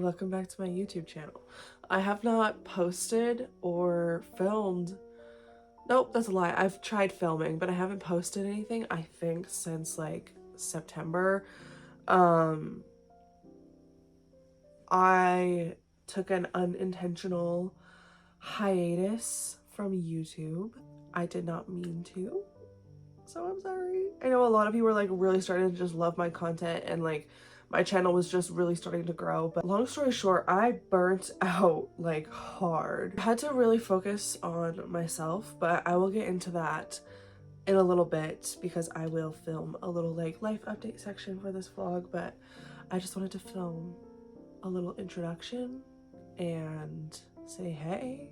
welcome back to my YouTube channel. I have not posted or filmed, nope, that's a lie. I've tried filming, but I haven't posted anything, I think, since like September. I took an unintentional hiatus from YouTube. I did not mean to, so I'm sorry. I know a lot of you were like really starting to just love my content, and like my channel was just really starting to grow, but long story short, I burnt out like hard. I had to really focus on myself, but I will get into that in a little bit because I will film a little like life update section for this vlog, but I just wanted to film a little introduction and say hey.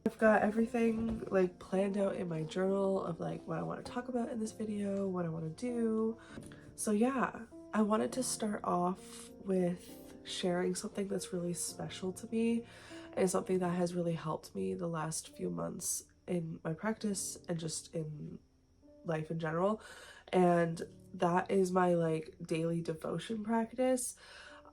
I've got everything like planned out in my journal of like what I want to talk about in this video, what I want to do. So yeah, I wanted to start off with sharing something that's really special to me and something that has really helped me the last few months in my practice and just in life in general. And that is my like daily devotion practice.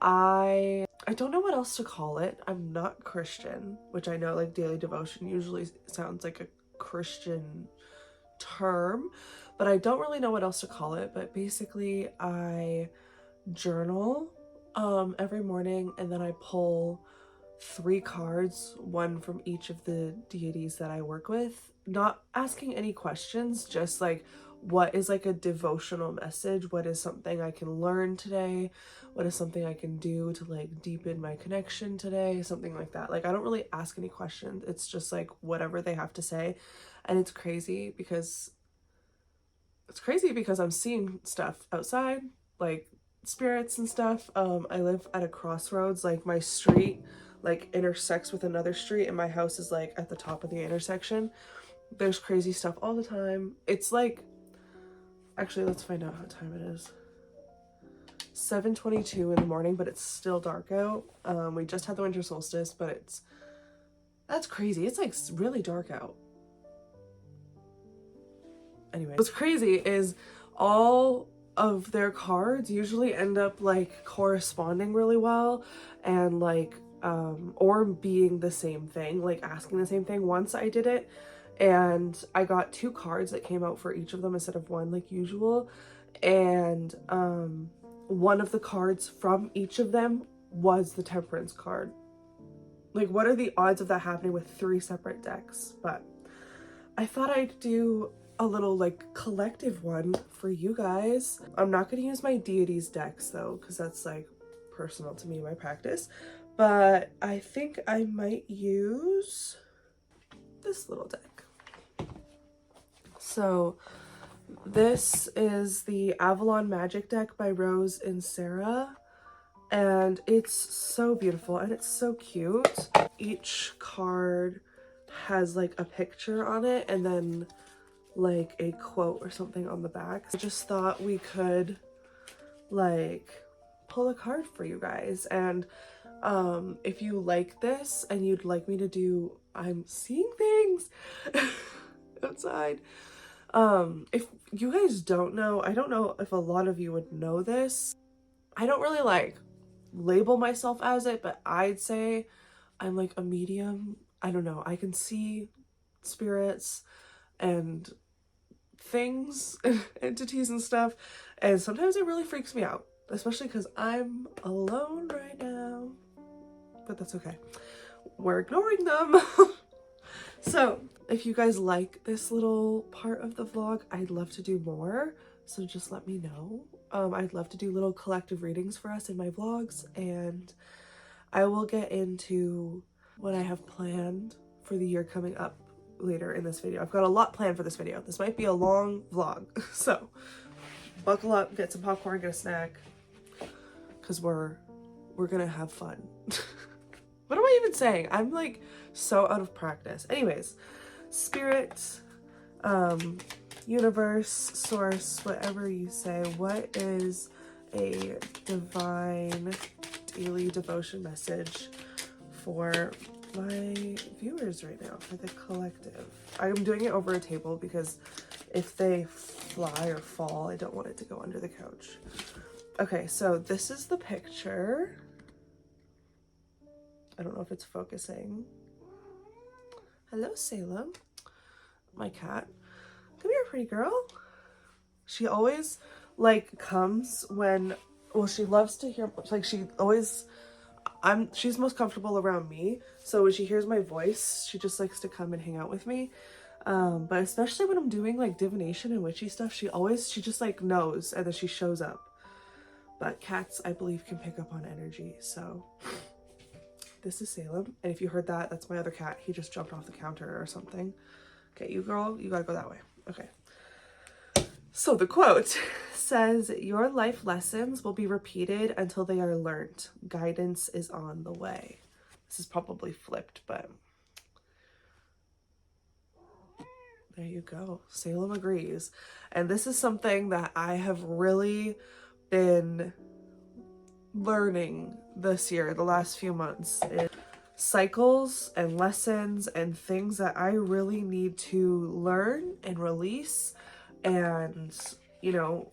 I don't know what else to call it. I'm not Christian, which I know like daily devotion usually sounds like a Christian term, but I don't really know what else to call it. But basically I journal every morning, and then I pull 3 cards, one from each of the deities that I work with, not asking any questions, just like what is like a devotional message, what is something I can learn today, what is something I can do to like deepen my connection today, something like that. Like I don't really ask any questions, it's just like whatever they have to say. And it's crazy because I'm seeing stuff outside, like spirits and stuff. I live at a crossroads, like my street like intersects with another street and my house is like at the top of the intersection. There's crazy stuff all the time. It's like, actually let's find out what time it is. 7:22 in the morning, but it's still dark out. We just had the winter solstice, but that's crazy. It's like really dark out. Anyway, what's crazy is all of their cards usually end up like corresponding really well and like or being the same thing, like asking the same thing. Once I did it and I got 2 cards that came out for each of them instead of 1 like usual, and one of the cards from each of them was the Temperance card. Like what are the odds of that happening with 3 separate decks? But I thought I'd do a little like collective one for you guys. I'm not going to use my deities decks though, because that's like personal to me, my practice, but I think I might use this little deck. So this is the Avalon Magic deck by Rose and Sarah, and it's so beautiful and it's so cute. Each card has like a picture on it and then like a quote or something on the back. I just thought we could like pull a card for you guys, and if you like this and you'd like me to do, I'm seeing things outside. If you guys don't know, I don't know if a lot of you would know this. I don't really like label myself as it, but I'd say I'm like a medium. I don't know, I can see spirits and things, entities and stuff, and sometimes it really freaks me out, especially because I'm alone right now, but that's okay, we're ignoring them. So if you guys like this little part of the vlog, I'd love to do more, so just let me know. I'd love to do little collective readings for us in my vlogs, and I will get into what I have planned for the year coming up later in this video. I've got a lot planned for this video. This might be a long vlog, so buckle up, get some popcorn, get a snack, because we're gonna have fun. What am I even saying? I'm like so out of practice. Anyways, spirit, universe, source, whatever you say, what is a divine daily devotion message for my viewers right now, for the collective? I'm doing it over a table because if they fly or fall, I don't want it to go under the couch. Okay, so this is the picture. I don't know if it's focusing. Hello, Salem. My cat. Come here, pretty girl. She always like comes when, well, she loves to hear, like she always, she's most comfortable around me. So when she hears my voice, she just likes to come and hang out with me. But especially when I'm doing like divination and witchy stuff, she just like knows and then she shows up. But cats, I believe, can pick up on energy. So this is Salem. And if you heard that, that's my other cat. He just jumped off the counter or something. Okay, you girl, you gotta go that way. Okay. So the quote says, "Your life lessons will be repeated until they are learned. Guidance is on the way." This is probably flipped, but there you go. Salem agrees. And this is something that I have really been learning this year, the last few months. Cycles and lessons and things that I really need to learn and release, and, you know,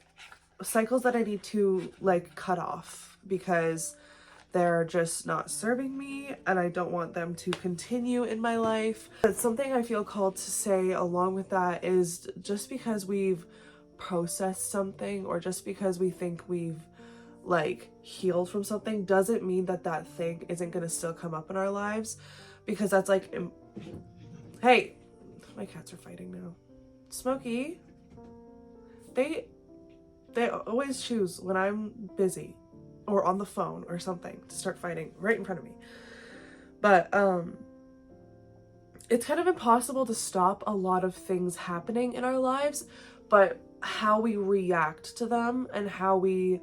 cycles that I need to like cut off because they're just not serving me and I don't want them to continue in my life. But something I feel called to say along with that is, just because we've processed something or just because we think we've like healed from something doesn't mean that that thing isn't going to still come up in our lives, because that's like, hey, my cats are fighting now. Smokey, they always choose when I'm busy or on the phone or something to start fighting right in front of me. But it's kind of impossible to stop a lot of things happening in our lives, but how we react to them and how we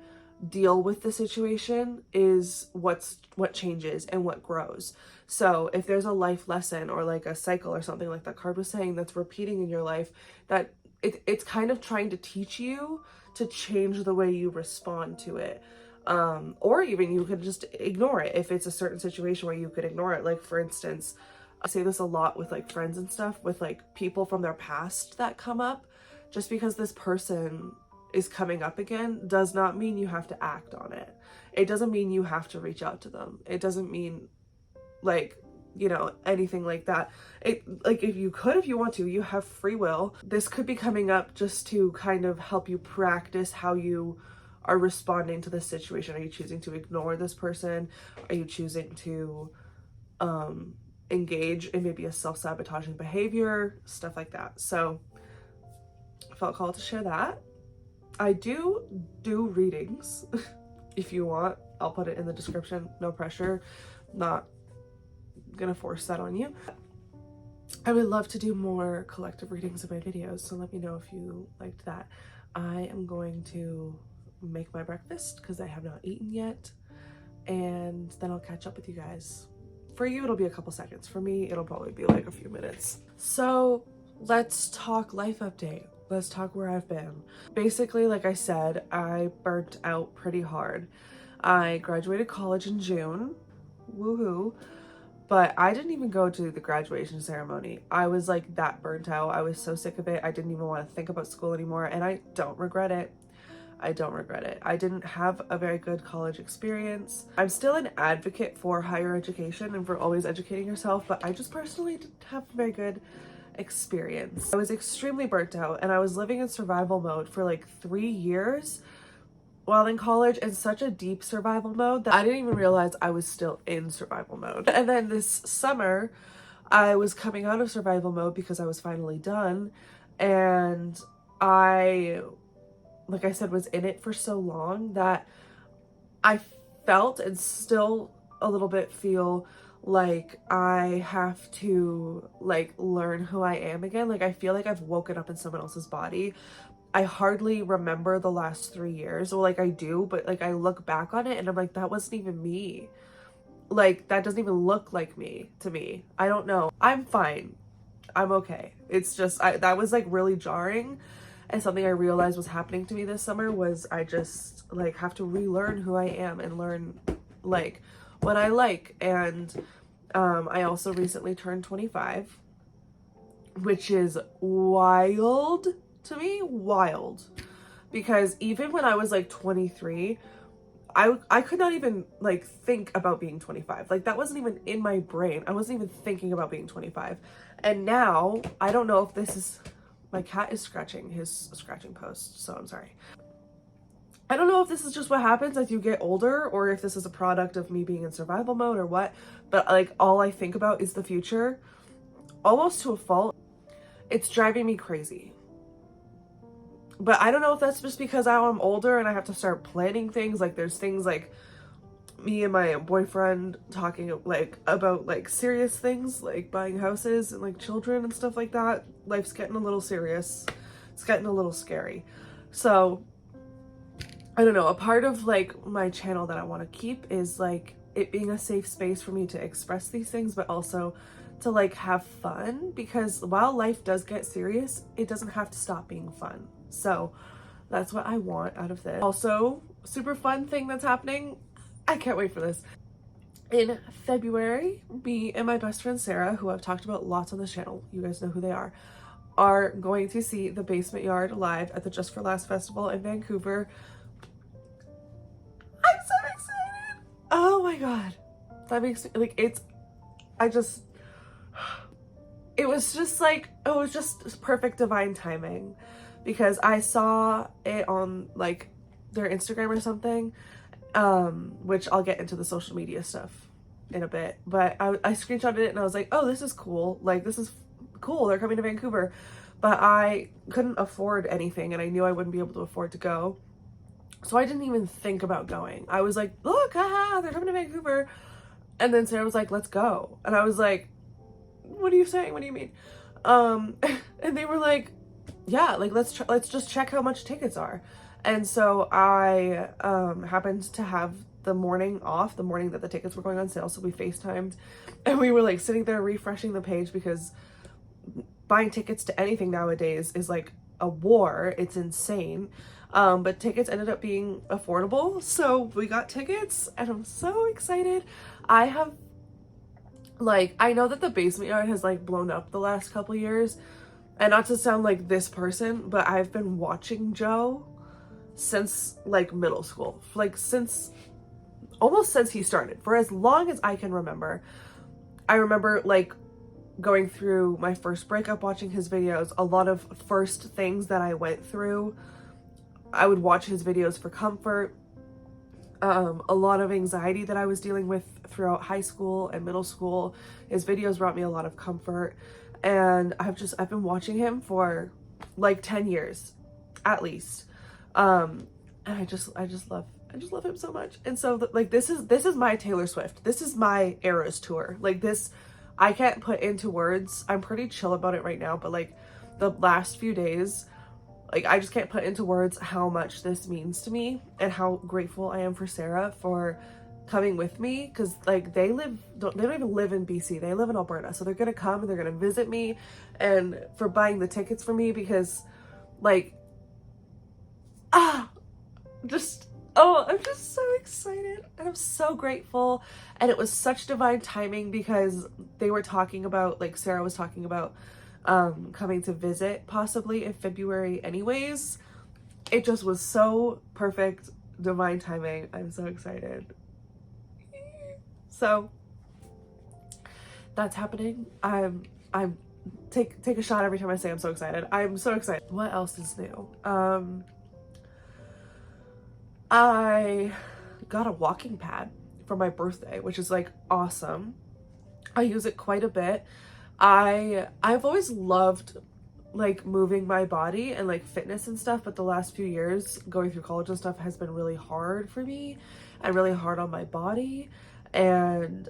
deal with the situation is what changes and what grows. So if there's a life lesson or like a cycle or something like that card was saying that's repeating in your life, that it's kind of trying to teach you to change the way you respond to it. Or even you could just ignore it if it's a certain situation where you could ignore it. Like, for instance, I say this a lot with like friends and stuff, with like people from their past that come up. Just because this person is coming up again does not mean you have to act on it. It doesn't mean you have to reach out to them. It doesn't mean like, you know, anything like that. Like, if you want to, you have free will. This could be coming up just to kind of help you practice how you are responding to this situation. Are you choosing to ignore this person? Are you choosing to engage in maybe a self-sabotaging behavior? Stuff like that. So I felt called to share that. I do readings. If you want, I'll put it in the description. No pressure. Not gonna force that on you. I would love to do more collective readings of my videos, so let me know if you liked that. I am going to make my breakfast because I have not eaten yet, and then I'll catch up with you guys. For you, it'll be a couple seconds. For me, it'll probably be like a few minutes. So let's talk life update. Let's talk where I've been. Basically, like I said, I burnt out pretty hard. I graduated college in June. Woohoo. But I didn't even go to the graduation ceremony. I was like that burnt out. I was so sick of it. I didn't even want to think about school anymore, and I don't regret it. I don't regret it. I didn't have a very good college experience. I'm still an advocate for higher education and for always educating yourself, but I just personally didn't have a very good experience. I was extremely burnt out, and I was living in survival mode for like 3 years while in college, in such a deep survival mode that I didn't even realize I was still in survival mode. And then this summer, I was coming out of survival mode because I was finally done, and I, like I said, was in it for so long that I felt and still a little bit feel like I have to like learn who I am again. Like, I feel like I've woken up in someone else's body. I hardly remember the last 3 years. Well, like I do, but like I look back on it and I'm like, that wasn't even me. Like, that doesn't even look like me to me. I don't know. I'm fine. I'm okay. It's just, that was like really jarring. And something I realized was happening to me this summer was I just like have to relearn who I am and learn like what I like. And I also recently turned 25, which is wild to me. Wild. Because even when I was like 23, I could not even like think about being 25. Like that wasn't even in my brain. I wasn't even thinking about being 25. And now I don't know if this is, my cat is scratching his scratching post, so I'm sorry. I don't know if this is just what happens as you get older or if this is a product of me being in survival mode or what, but like all I think about is the future, almost to a fault. It's driving me crazy. But I don't know if that's just because I'm older and I have to start planning things. Like there's things like me and my boyfriend talking like about like serious things like buying houses and like children and stuff like that. Life's getting a little serious. It's getting a little scary. So I don't know, a part of like my channel that I want to keep is like it being a safe space for me to express these things, but also to like have fun, because while life does get serious, it doesn't have to stop being fun. So that's what I want out of this. Also, super fun thing that's happening. I can't wait for this. In February, me and my best friend Sarah, who I've talked about lots on this channel, you guys know who they are going to see The Basement Yard live at the Just for Laughs Festival in Vancouver. I'm so excited. Oh my god. That makes me like, it was just perfect divine timing, because I saw it on like their Instagram or something, which I'll get into the social media stuff in a bit, but I screenshotted it and I was like, oh, this is cool. Like, this is cool. They're coming to Vancouver, but I couldn't afford anything and I knew I wouldn't be able to afford to go. So I didn't even think about going. I was like, look, haha, they're coming to Vancouver. And then Sarah was like, let's go. And I was like, what are you saying? What do you mean? And they were like, yeah, like let's just check how much tickets are. And so I happened to have the morning off, the morning that the tickets were going on sale. So we FaceTimed and we were like sitting there refreshing the page, because buying tickets to anything nowadays is like a war. It's insane. But tickets ended up being affordable. So we got tickets and I'm so excited. I know that the Basement Yard has like blown up the last couple years, and not to sound like this person, but I've been watching Joe since like middle school, like almost since he started, for as long as I can remember. I remember like going through my first breakup, watching his videos, a lot of first things that I went through. I would watch his videos for comfort. A lot of anxiety that I was dealing with throughout high school and middle school. His videos brought me a lot of comfort, and I've been watching him for like 10 years at least. And I just love him so much. And so like this is my Taylor Swift. This is my Eras tour. Like this, I can't put into words. I'm pretty chill about it right now, but like the last few days, like I just can't put into words how much this means to me and how grateful I am for Sarah for coming with me, because like they don't even live in BC, they live in Alberta, so they're gonna come and they're gonna visit me, and for buying the tickets for me, because like I'm just so excited and I'm so grateful. And it was such divine timing, because they were talking about, like Sarah was talking about coming to visit possibly in February anyways. It just was so perfect divine timing. I'm so excited. So that's happening. I'm take a shot every time I say I'm so excited. I'm so excited. What else is new? I got a walking pad for my birthday, which is like awesome. I use it quite a bit. I've always loved like moving my body and like fitness and stuff, but the last few years going through college and stuff has been really hard for me and really hard on my body, and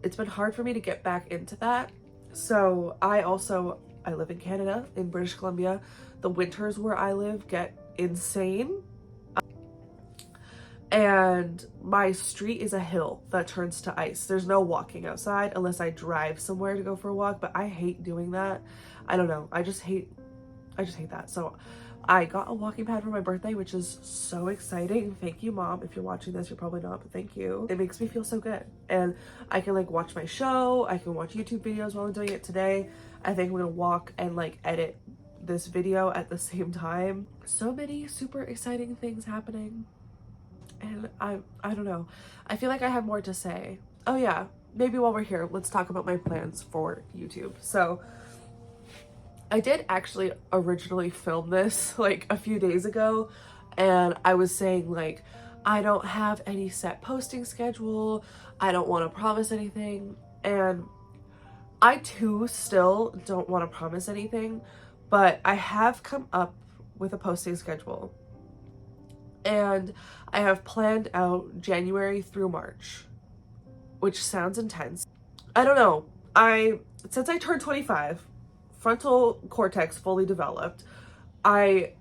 it's been hard for me to get back into that. So I live in Canada, in British Columbia. The winters where I live get insane. And my street is a hill that turns to ice. There's no walking outside unless I drive somewhere to go for a walk, but I hate doing that. I don't know. I just hate that. So I got a walking pad for my birthday, which is so exciting. Thank you, Mom. If you're watching this, you're probably not, but thank you. It makes me feel so good. And I can like watch my show. I can watch YouTube videos while I'm doing it today. I think I'm gonna walk and like edit this video at the same time. So many super exciting things happening. and I don't know. I feel like I have more to say. Oh yeah, maybe while we're here, let's talk about my plans for YouTube. So I did actually originally film this like a few days ago, and I was saying like I don't have any set posting schedule. I don't want to promise anything, and I too still don't want to promise anything, but I have come up with a posting schedule, and I have planned out January through March, which sounds intense. I don't know. Since I turned 25, frontal cortex fully developed, I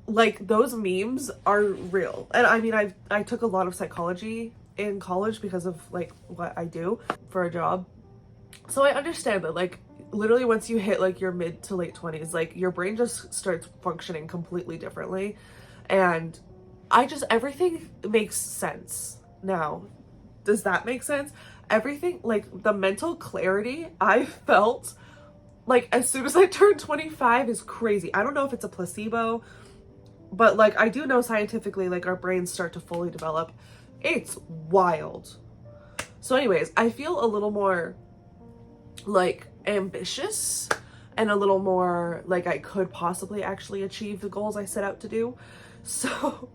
like those memes are real. And I mean, I took a lot of psychology in college because of like what I do for a job. So I understand that like literally once you hit like your mid to late 20s, like your brain just starts functioning completely differently. And everything makes sense now. Does that make sense? Everything, like the mental clarity I felt like as soon as I turned 25 is crazy. I don't know if it's a placebo, but like I do know scientifically like our brains start to fully develop. It's wild. So anyways, I feel a little more like ambitious and a little more like I could possibly actually achieve the goals I set out to do. So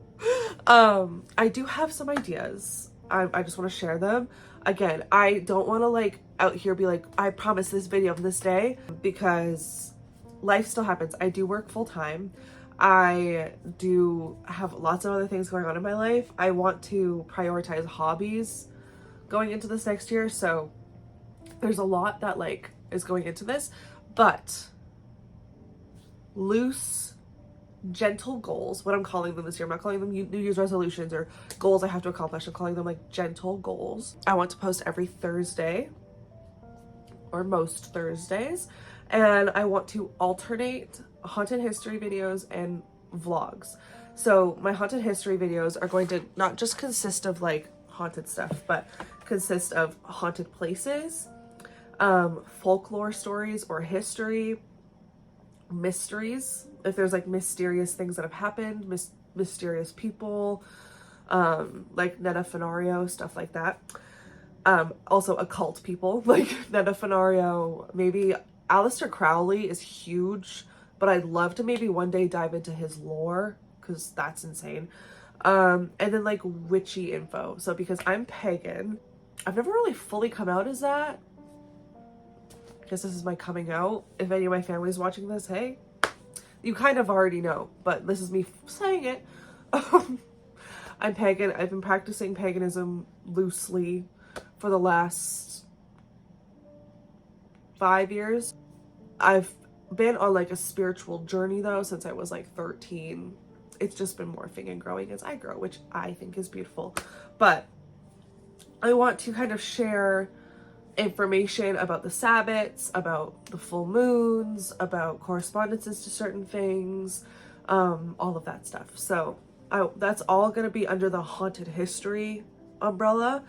I do have some ideas. I just want to share them. Again, I don't want to like out here be like, I promise this video of this day, because life still happens. I do work full time. I do have lots of other things going on in my life. I want to prioritize hobbies going into this next year. So there's a lot that like is going into this, but loose, gentle goals, what I'm calling them this year. I'm not calling them New Year's resolutions or goals I have to accomplish. I'm calling them like gentle goals. I want to post every Thursday or most Thursdays, and I want to alternate haunted history videos and vlogs. So my haunted history videos are going to not just consist of like haunted stuff, but consist of haunted places, folklore stories or history, mysteries, if there's like mysterious things that have happened, mysterious people, like Netta Fenario, stuff like that. Also occult people like Netta Fenario, maybe Aleister Crowley is huge, but I'd love to maybe one day dive into his lore because that's insane. And then like witchy info. So because I'm pagan, I've never really fully come out as that. I guess this is my coming out. If any of my family's watching this, hey, you kind of already know, but this is me saying it. I'm pagan. I've been practicing paganism loosely for the last 5 years. I've been on like a spiritual journey though since I was like 13. It's just been morphing and growing as I grow, which I think is beautiful. But I want to kind of share information about the Sabbats, about the full moons, about correspondences to certain things, all of that stuff. So that's all going to be under the haunted history umbrella.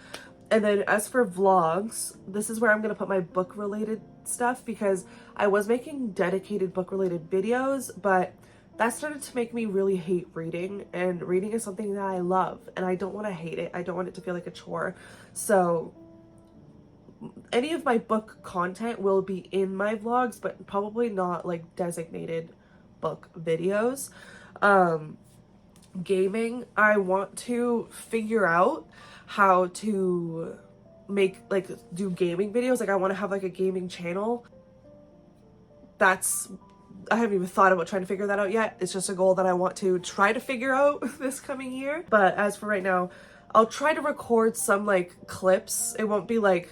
And then as for vlogs, this is where I'm going to put my book related stuff, because I was making dedicated book related videos, but that started to make me really hate reading, and reading is something that I love and I don't want to hate it. I don't want it to feel like a chore. So any of my book content will be in my vlogs, but probably not like designated book videos. Gaming, I want to figure out how to make like do gaming videos. Like I want to have like a gaming channel. I haven't even thought about trying to figure that out yet. It's just a goal that I want to try to figure out this coming year. But as for right now, I'll try to record some like clips. It won't be like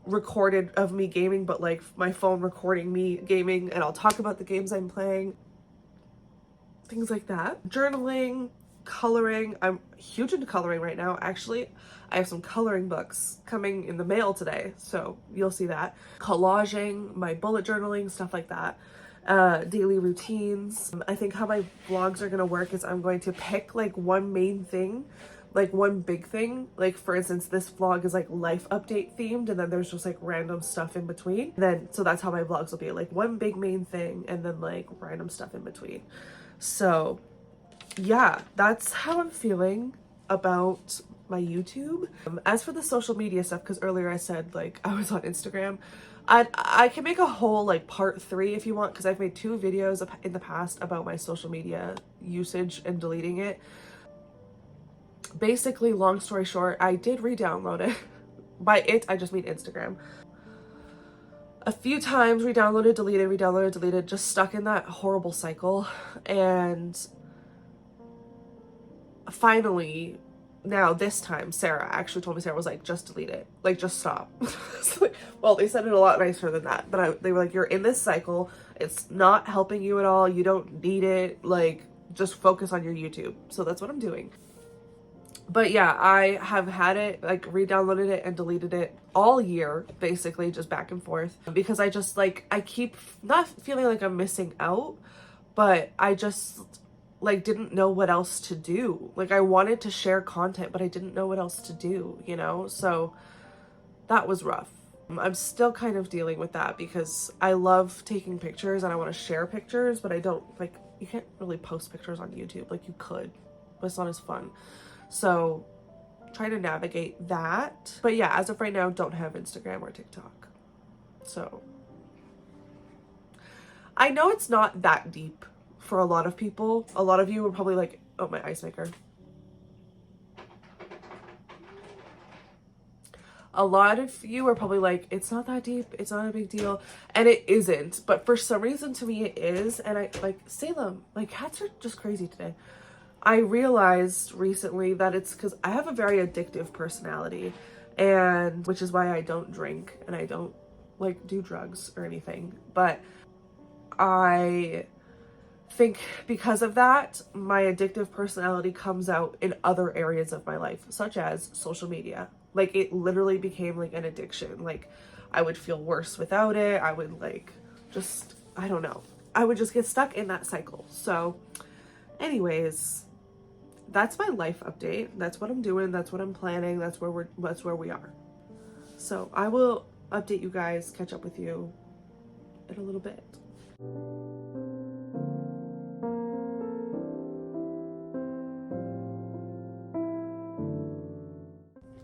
recorded of me gaming, but like my phone recording me gaming, and I'll talk about the games I'm playing, things like that. Journaling, coloring. I'm huge into coloring right now. Actually, I have some coloring books coming in the mail today, so you'll see that. Collaging, my bullet journaling, stuff like that. Daily routines. I think how my vlogs are gonna work is I'm going to pick like one main thing, like one big thing. Like for instance, this vlog is like life update themed, and then there's just like random stuff in between. So that's how my vlogs will be, like one big main thing and then like random stuff in between. So yeah, that's how I'm feeling. about my YouTube. As for the social media stuff, because earlier I said like I was on Instagram, I can make a whole like part 3 if you want, because I've made 2 videos in the past about my social media usage and deleting it. Basically, long story short, I did re-download it. By it, I just mean Instagram. A few times, re-downloaded, deleted, re-downloaded, deleted, just stuck in that horrible cycle. And finally, now this time, Sarah actually told me, Sarah was like, just delete it. Like, just stop. Well, they said it a lot nicer than that. But they were like, you're in this cycle. It's not helping you at all. You don't need it. Like, just focus on your YouTube. So that's what I'm doing. But yeah, I have had it, like re-downloaded it and deleted it all year, basically, just back and forth. Because I just like, I keep not feeling like I'm missing out, but I just like didn't know what else to do. Like I wanted to share content, but I didn't know what else to do, you know? So that was rough. I'm still kind of dealing with that because I love taking pictures and I want to share pictures, but I don't like, you can't really post pictures on YouTube. Like you could, but it's not as fun. So try to navigate that. But yeah, as of right now, don't have Instagram or TikTok. So I know it's not that deep for a lot of people. A lot of you were probably like, oh, my ice maker. A lot of you are probably like, it's not that deep. It's not a big deal. And it isn't. But for some reason to me it is. And I like, Salem, my cats are just crazy today. I realized recently that it's because I have a very addictive personality, and which is why I don't drink and I don't like do drugs or anything. But I think because of that, my addictive personality comes out in other areas of my life, such as social media. Like it literally became like an addiction. Like I would feel worse without it. I would like just, I don't know. I would just get stuck in that cycle. So anyways, that's my life update. That's what I'm doing. That's what I'm planning. That's where we are. So I will update you guys, catch up with you in a little bit.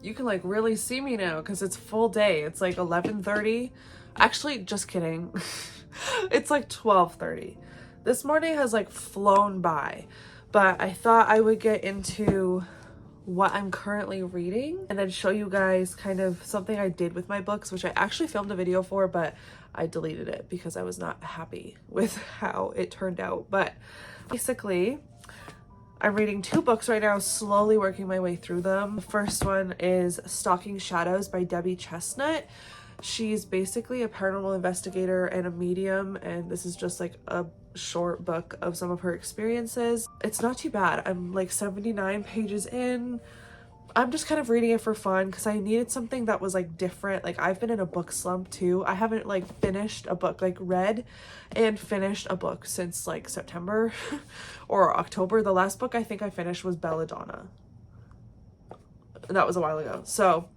You can like really see me now because it's full day. It's like 11:30. Actually, just kidding. It's like 12:30. This morning has like flown by. But I thought I would get into what I'm currently reading and then show you guys kind of something I did with my books, which I actually filmed a video for, but I deleted it because I was not happy with how it turned out. But basically, I'm reading 2 books right now, slowly working my way through them. The first one is Stalking Shadows by Debbie Chestnut. She's basically a paranormal investigator and a medium, and this is just like a short book of some of her experiences. It's not too bad. I'm like 79 pages in. I'm just kind of reading it for fun because I needed something that was like different. Like I've been in a book slump too. I haven't like finished a book, like read and finished a book since like September or October. The last book I think I finished was Belladonna. And that was a while ago. So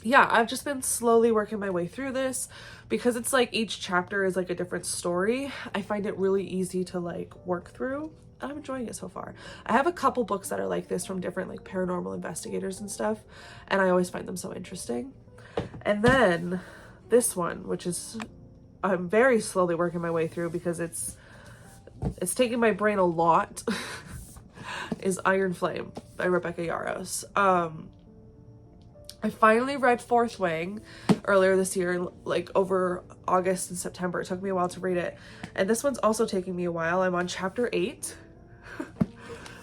yeah, I've just been slowly working my way through this because it's like each chapter is like a different story. I find it really easy to like work through. I'm enjoying it so far. I have a couple books that are like this from different like paranormal investigators and stuff, and I always find them so interesting. And then this one, which is I'm very slowly working my way through because it's taking my brain a lot, is Iron Flame by Rebecca Yarros. I finally read Fourth Wing earlier this year, like over August and September. It took me a while to read it. And this one's also taking me a while. I'm on chapter 8.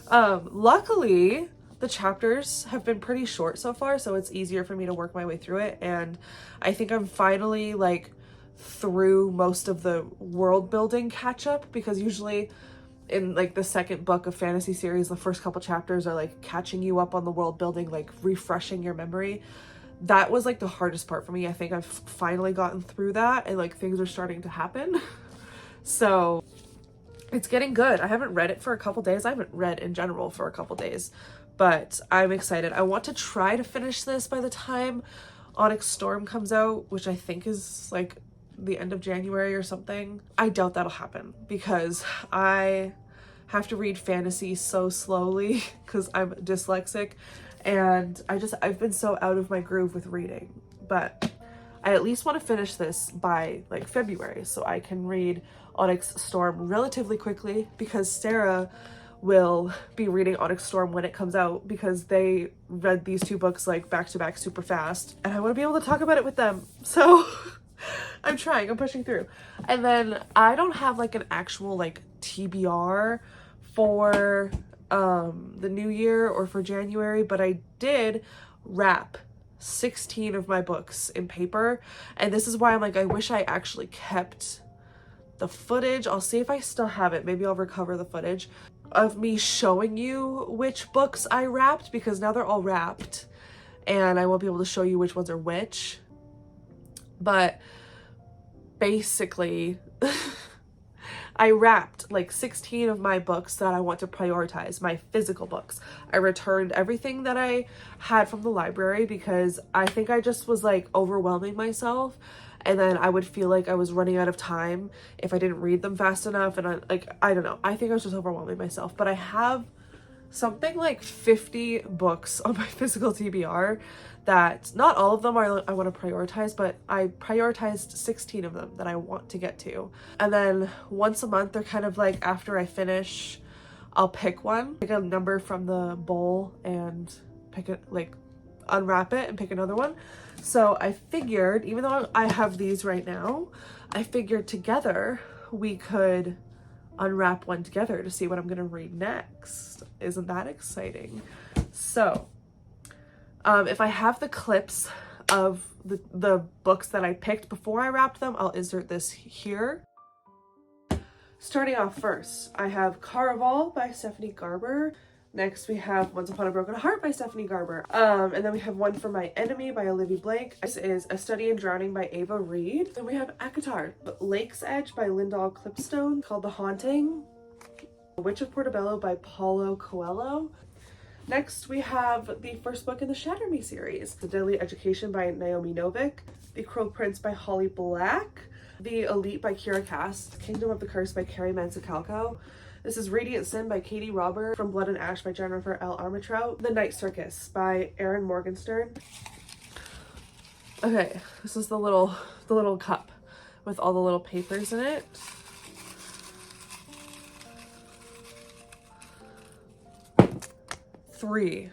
Luckily, the chapters have been pretty short so far, so it's easier for me to work my way through it. And I think I'm finally like through most of the world building catch up, because usually in like the second book of fantasy series, the first couple chapters are like catching you up on the world building, like refreshing your memory. That was like the hardest part for me. I think I've finally gotten through that and like things are starting to happen. So it's getting good. I haven't read it for a couple days. I haven't read in general for a couple days, but I'm excited. I want to try to finish this by the time Onyx Storm comes out, which I think is like the end of January or something. I doubt that'll happen because I have to read fantasy so slowly because I'm dyslexic, and I've been so out of my groove with reading. But I at least want to finish this by like February so I can read Onyx Storm relatively quickly, because Sarah will be reading Onyx Storm when it comes out, because they read these two books like back to back super fast, and I want to be able to talk about it with them. So I'm pushing through. And then I don't have like an actual like TBR for the new year or for January, but I did wrap 16 of my books in paper, and this is why I'm like, I wish I actually kept the footage. I'll see if I still have it. Maybe I'll recover the footage of me showing you which books I wrapped, because now they're all wrapped and I won't be able to show you which ones are which. But basically I wrapped like 16 of my books that I want to prioritize, my physical books. I returned everything that I had from the library because I think I just was like overwhelming myself, and then I would feel like I was running out of time if I didn't read them fast enough, and I don't know. I think I was just overwhelming myself. But I have something like 50 books on my physical TBR that not all of them are I want to prioritize, but I prioritized 16 of them that I want to get to. And then once a month, they're kind of like, after I finish, I'll pick one, pick a number from the bowl and pick it, like unwrap it and pick another one. So I figured, even though I have these right now, I figured together we could unwrap one together to see what I'm gonna read next. Isn't that exciting? So if I have the clips of the books that I picked before I wrapped them, I'll insert this here. Starting off first, I have Caraval by Stephanie Garber. Next, we have Once Upon a Broken Heart by Stephanie Garber. And then we have One for My Enemy by Olivia Blake. This is A Study in Drowning by Ava Reed. Then we have Akatar, Lake's Edge by Lyndall Clipstone, called The Haunting. Witch of Portobello by Paulo Coelho. Next, we have the first book in the Shatter Me series, The Deadly Education by Naomi Novik, The Crow Prince by Holly Black, The Elite by Kira Cass, Kingdom of the Curse by Carrie Manzacalco. This is Radiant Sin by Katie Robert, From Blood and Ash by Jennifer L. Armentrout, The Night Circus by Erin Morgenstern. Okay, this is the little cup with all the little papers in it. Three.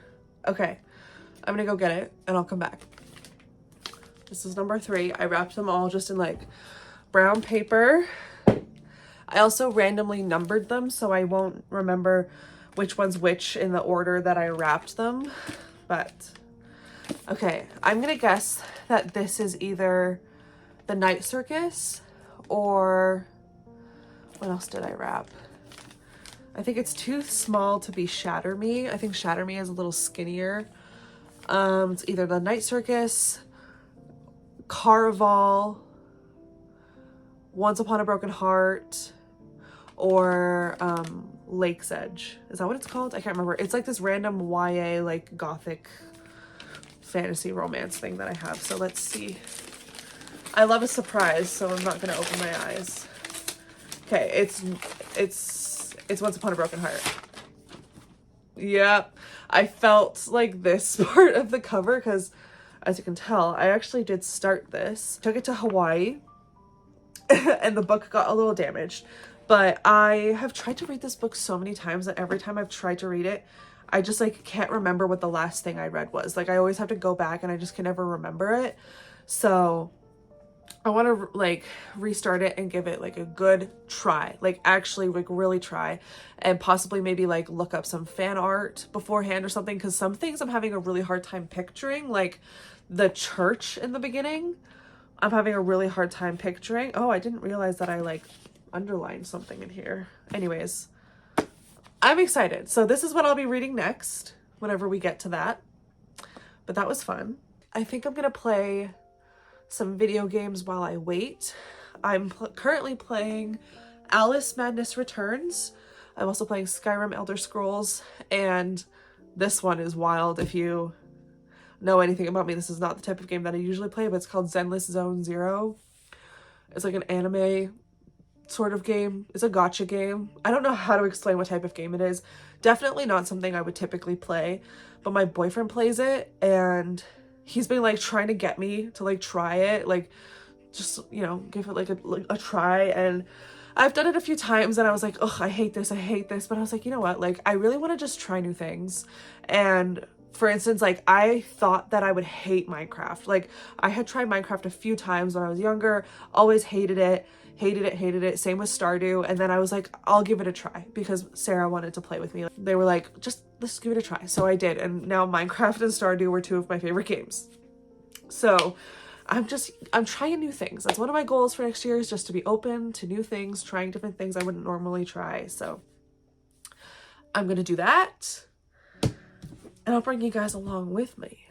Okay, I'm gonna go get it and I'll come back. This is number 3. I wrapped them all just in like brown paper. I also randomly numbered them so I won't remember which one's which in the order that I wrapped them. But okay, I'm gonna guess that this is either The Night Circus or what else did I wrap? I think it's too small to be Shatter Me. I think Shatter Me is a little skinnier. It's either The Night Circus, Caraval, Once Upon a Broken Heart, or Lake's Edge. Is that what it's called? I can't remember. It's like this random YA like gothic fantasy romance thing that I have. So let's see. I love a surprise, so I'm not gonna open my eyes. Okay, it's Once Upon a Broken Heart. Yep. I felt like this part of the cover because, as you can tell, I actually did start this. Took it to Hawaii and the book got a little damaged. But I have tried to read this book so many times that every time I've tried to read it, I just like can't remember what the last thing I read was. Like I always have to go back and I just can never remember it. So I want to like restart it and give it like a good try, like actually like really try, and possibly maybe like look up some fan art beforehand or something, because some things I'm having a really hard time picturing, like the church in the beginning. I'm having a really hard time picturing. Oh, I didn't realize that I like underlined something in here. Anyways, I'm excited. So this is what I'll be reading next whenever we get to that. But that was fun. I think I'm gonna play some video games while I wait. I'm currently playing Alice Madness Returns. I'm also playing Skyrim Elder Scrolls, and this one is wild. If you know anything about me, this is not the type of game that I usually play, but it's called Zenless Zone Zero. It's like an anime sort of game. It's a gotcha game. I don't know how to explain what type of game it is. Definitely not something I would typically play, but my boyfriend plays it, and he's been like trying to get me to like try it, like just, you know, give it like a try. And I've done it a few times and I was like, oh, I hate this, but I was like, you know what, like I really want to just try new things. And for instance, like I thought that I would hate Minecraft. Like I had tried Minecraft a few times when I was younger, always hated it. Same with Stardew. And then I was like, I'll give it a try because Sarah wanted to play with me. They were like, just let's give it a try. So I did. And now Minecraft and Stardew were two of my favorite games. So I'm trying new things. That's one of my goals for next year, is just to be open to new things, trying different things I wouldn't normally try. So I'm going to do that. And I'll bring you guys along with me.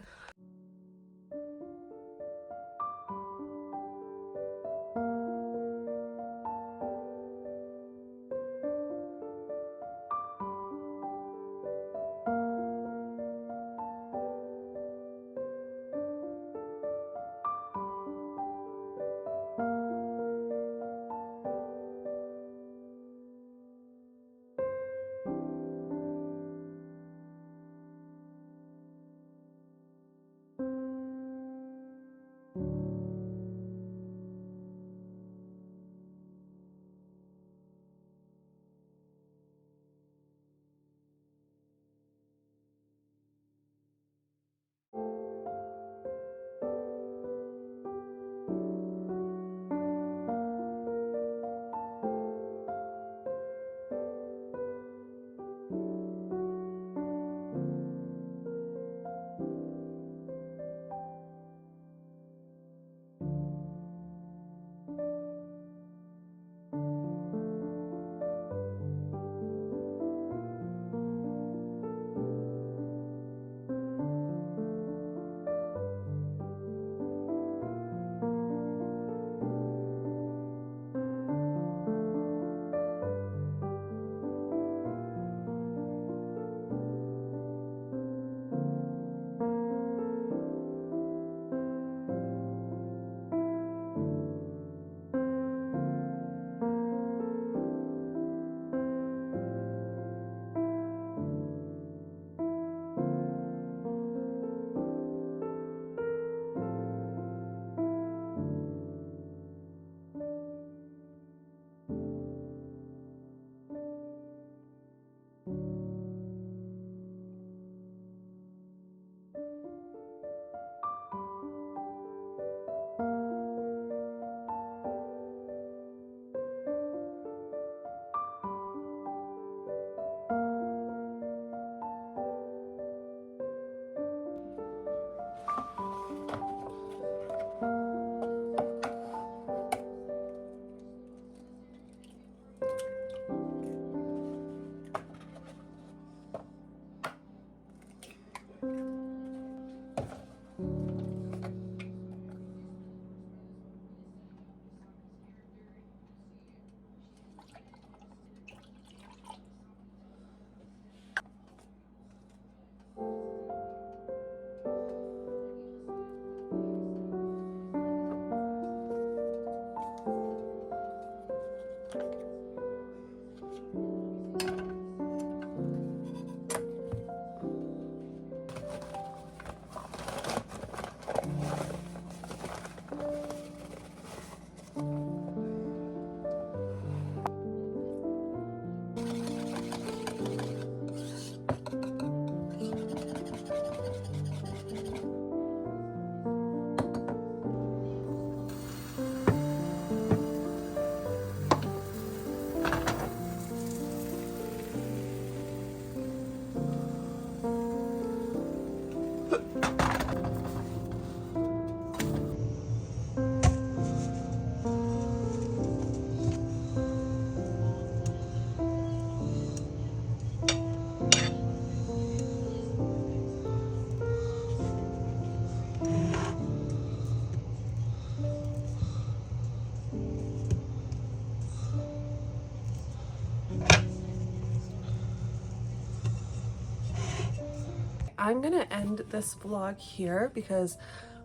I'm gonna end this vlog here because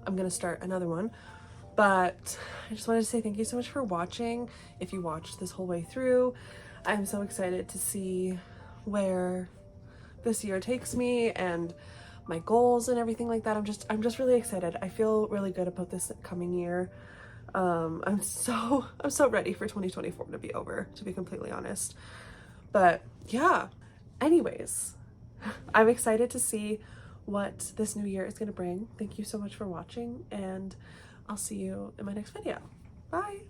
I'm gonna start another one. But I just wanted to say thank you so much for watching. If you watched this whole way through, I'm so excited to see where this year takes me and my goals and everything like that. I'm just really excited. I feel really good about this coming year. I'm so ready for 2024 to be over, to be completely honest. But yeah, anyways, I'm excited to see what this new year is going to bring. Thank you so much for watching, and I'll see you in my next video. Bye.